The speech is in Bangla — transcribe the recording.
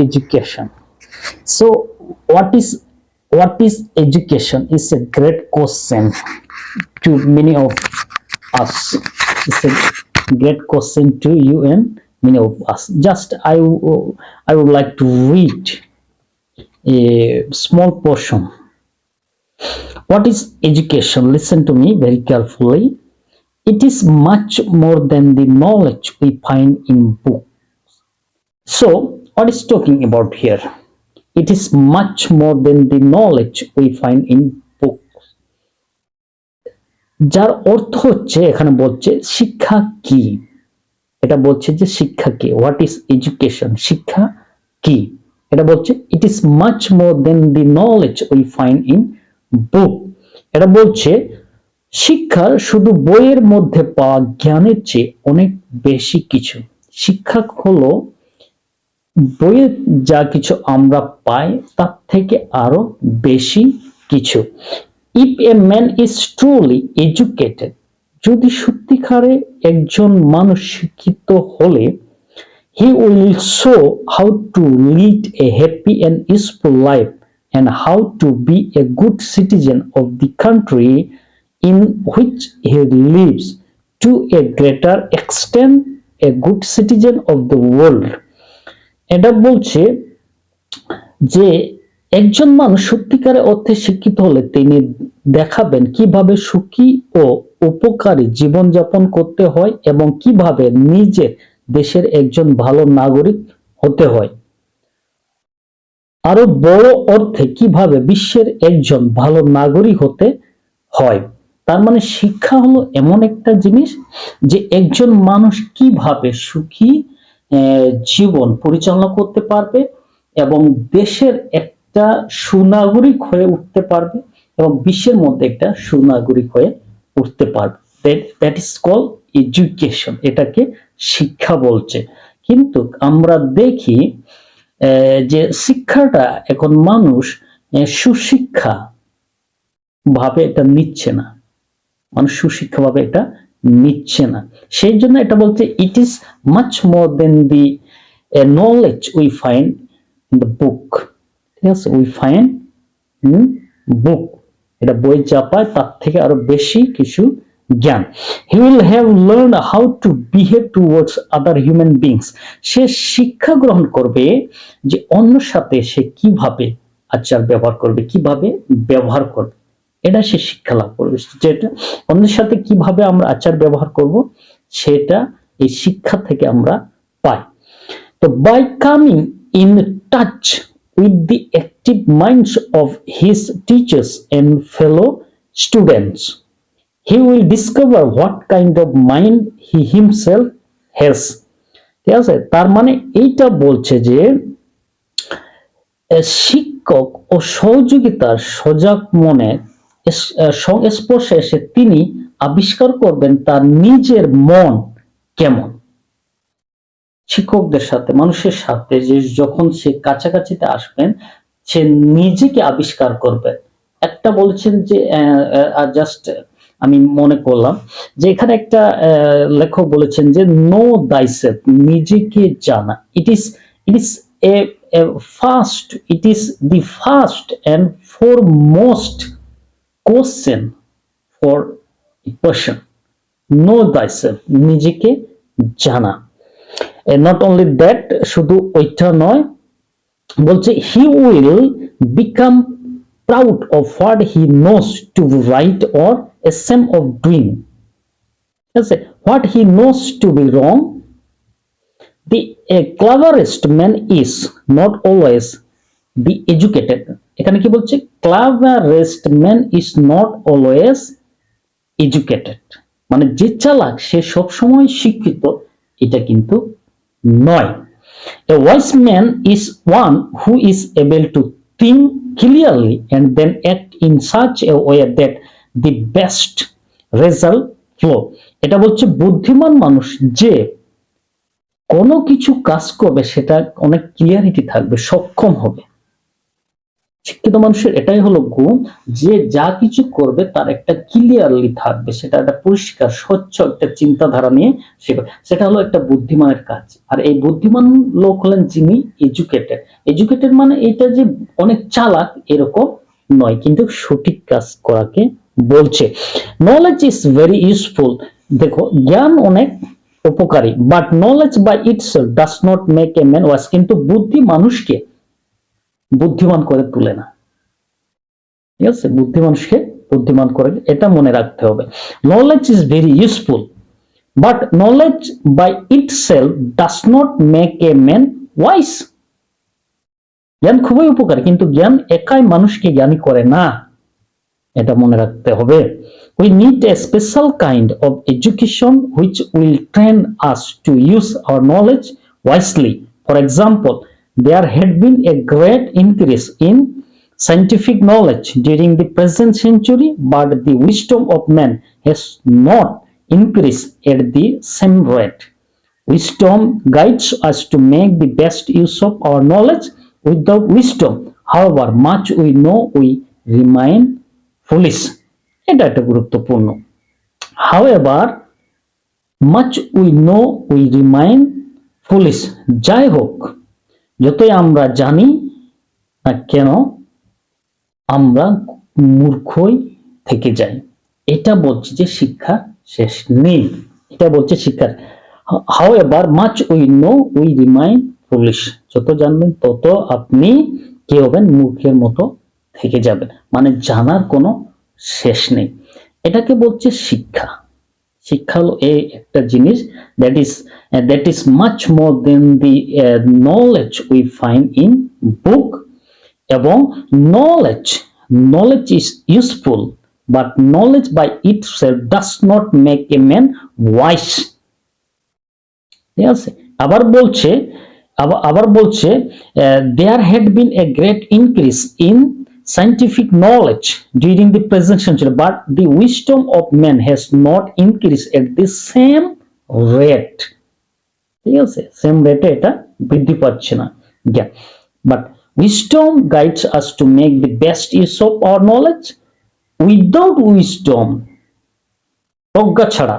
education? So what is education is a great question to many of us. It's a great question to you and many of us. Just I would like to read a small portion. What is education? Listen to me very carefully. It is much more than the knowledge we find in books. So what is talking about here? It is much more than the knowledge we find in books. যার অর্থ হচ্ছে, এখানে বলছে শিক্ষা কি, এটা বলছে যে শিক্ষা কি, হোয়াট ইজ এডুকেশন, শিক্ষা কি, এটা বলছে it is much more than the knowledge we find in book. এটা বলছে শিক্ষা শুধু বইয়ের মধ্যে পাওয়া জ্ঞানের চেয়ে অনেক বেশি কিছু। শিক্ষা হলো বইয়ে যা কিছু আমরা পাই তার থেকে আরো বেশি কিছু। If a man is truly educated, যদি সত্যিকারে একজন মানুষ শিক্ষিত হলে, he will show how to lead a happy and useful life and how to be a good citizen of the country in which he lives, to a greater extent a good citizen of the world. এটা বলছে যে একজন মানুষ সত্যিকারের অর্থে শিক্ষিত হলে তিনি দেখাবেন কিভাবে সুখী ও উপকারী জীবনযাপন করতে হয় এবং কিভাবে নিজের দেশের একজন ভালো নাগরিক হতে হয়, আরো বড় অর্থে কিভাবে বিশ্বের একজন ভালো নাগরিক হতে হয়। তার মানে শিক্ষা হলো এমন একটা জিনিস যে একজন মানুষ কিভাবে সুখী জীবন পরিচালনা করতে পারবে এবং দেশের একটা সুনাগরিক হয়ে উঠতে পারবে এবং বিশ্বের মধ্যে একটা সুনাগরিক হয়ে উঠতে পারবে। দ্যাট ইজ কল এডুকেশন, এটাকে শিক্ষা বলছে। কিন্তু আমরা দেখি যে শিক্ষাটা এখন মানুষ সুশিক্ষা ভাবে এটা নিচ্ছে না, মানুষ সুশিক্ষা ভাবে এটা নিচ্ছে না। সেই জন্য এটা বলছে it is much more than the knowledge we find in the book. ঠিক আছে, উই ফাইন্ড ইন বুক, এটা বই যা পায় তার থেকে আরো বেশি কিছু জ্ঞান। He will have learn how to behave towards other human beings. সে শিক্ষা গ্রহণ করবে যে অন্যের সাথে সে কিভাবে আচার ব্যবহার করবে, কিভাবে ব্যবহার করবে, এটা সে শিক্ষা লাভ করবে। যেটা অন্যের সাথে কিভাবে আমরা আচার ব্যবহার করব সেটা এই শিক্ষা থেকে আমরা পাই। তো by coming in touch with the active minds of his teachers and fellow students, he will discover what kind of mind he himself has. ঠিক আছে, তার মানে এইটা বলছে যে শিক্ষক ও সহযোগিতার সজাগ মনে সংস্পর্শে এসে তিনি আবিষ্কার করবেন তার নিজের মন কেমন। শিক্ষকদের সাথে, মানুষের সাথে যে যখন সে কাছাকাছিতে আসবেন সে নিজেকে আবিষ্কার করবেন। একটা বলছেন যে জাস্ট আমি মনে করলাম যে এখানে একটা লেখক বলেছেন যে নো দাইসেলফ, নিজেকে জানা। It is a first, it is the first and foremost question for a person. Know thyself, নিজেকে জানা। নট অনলি দ্যাট, শুধু ওইটা নয়, বলছে he will become proud of what he knows to be right or ashamed of doing. What he knows to be wrong. The cleverest man is not always the educated. এখানে কি বলছে? Cleverest man is not always educated. মানে যে চালাক সে সব সময় শিক্ষিত এটা কিন্তু নয়। A wise man is one who is able to think clearly and then act in such a way that the best result flow. এটা বলছে বুদ্ধিমান মানুষ যে কোনো কিছু কাজ করবে সেটা অনেক ক্লিয়ারিটি থাকবে, সক্ষম হবে। শিক্ষিত মানুষের এটাই হলো গুণ, যে যা কিছু করবে তার একটা ক্লিয়ারলি থাকবে, সেটা একটা পরিষ্কার স্বচ্ছ একটা চিন্তাধারা নিয়ে সে সেটা হলো একটা বুদ্ধিমানের কাজ। আর এই বুদ্ধিমান লোক হলেন যিনি এডুকেটেড। এডুকেটেড মানে এটা যে অনেক চালাক এরকম নয়, কিন্তু সঠিক কাজ করাকে বলছে। Knowledge is very useful. দেখো, জ্ঞান অনেক উপকারী, but knowledge by itself does not make a man wise. কিন্তু বুদ্ধি মানুষকে বুদ্ধিমান করে তুলে না। ঠিক আছে, বুদ্ধি মানুষকে বুদ্ধিমান করে, এটা মনে রাখতে হবে। Knowledge is very useful, but knowledge by itself does not make a man wise. জ্ঞান খুবই উপকারী, কিন্তু জ্ঞান একাই মানুষকে জ্ঞানী করে না, এটা মনে রাখতে হবে। We need a special kind of education which will train us to use our knowledge wisely. For example, there had been a great increase in scientific knowledge during the present century, but the wisdom of man has not increased at the same rate. Wisdom guides us to make the best use of our knowledge. Without wisdom, however much we know, we remain foolish. এটা একটা গুরুত্বপূর্ণ। However much we know, we remain foolish. যাই হোক, যতই আমরা জানি না কেন আমরা মূর্খই থেকে যাই। এটা বলছে যে শিক্ষা শেষ নেই, এটা বলছে শিক্ষার। However much we know, we remain foolish. যত জানবেন তত আপনি কি হবেন? মূর্খের মতো থেকে যাবেন, মানে জানার কোনো শেষ নেই। এটাকে বলছে শিক্ষা। শিক্ষা হলো এই একটা জিনিস that is much more than the knowledge we find in book. এবং knowledge is useful, but knowledge by itself does not make a man wise. ঠিক আছে, আবার বলছে there had been a great increase in scientific knowledge during the present century, but the wisdom of man has not increased at the same rate. ঠিক আছে, সেম রেটে এটা বৃদ্ধি পাচ্ছে না জ্ঞান। But wisdom guides us to make the best use of our knowledge. Without wisdom, প্রজ্ঞা ছাড়া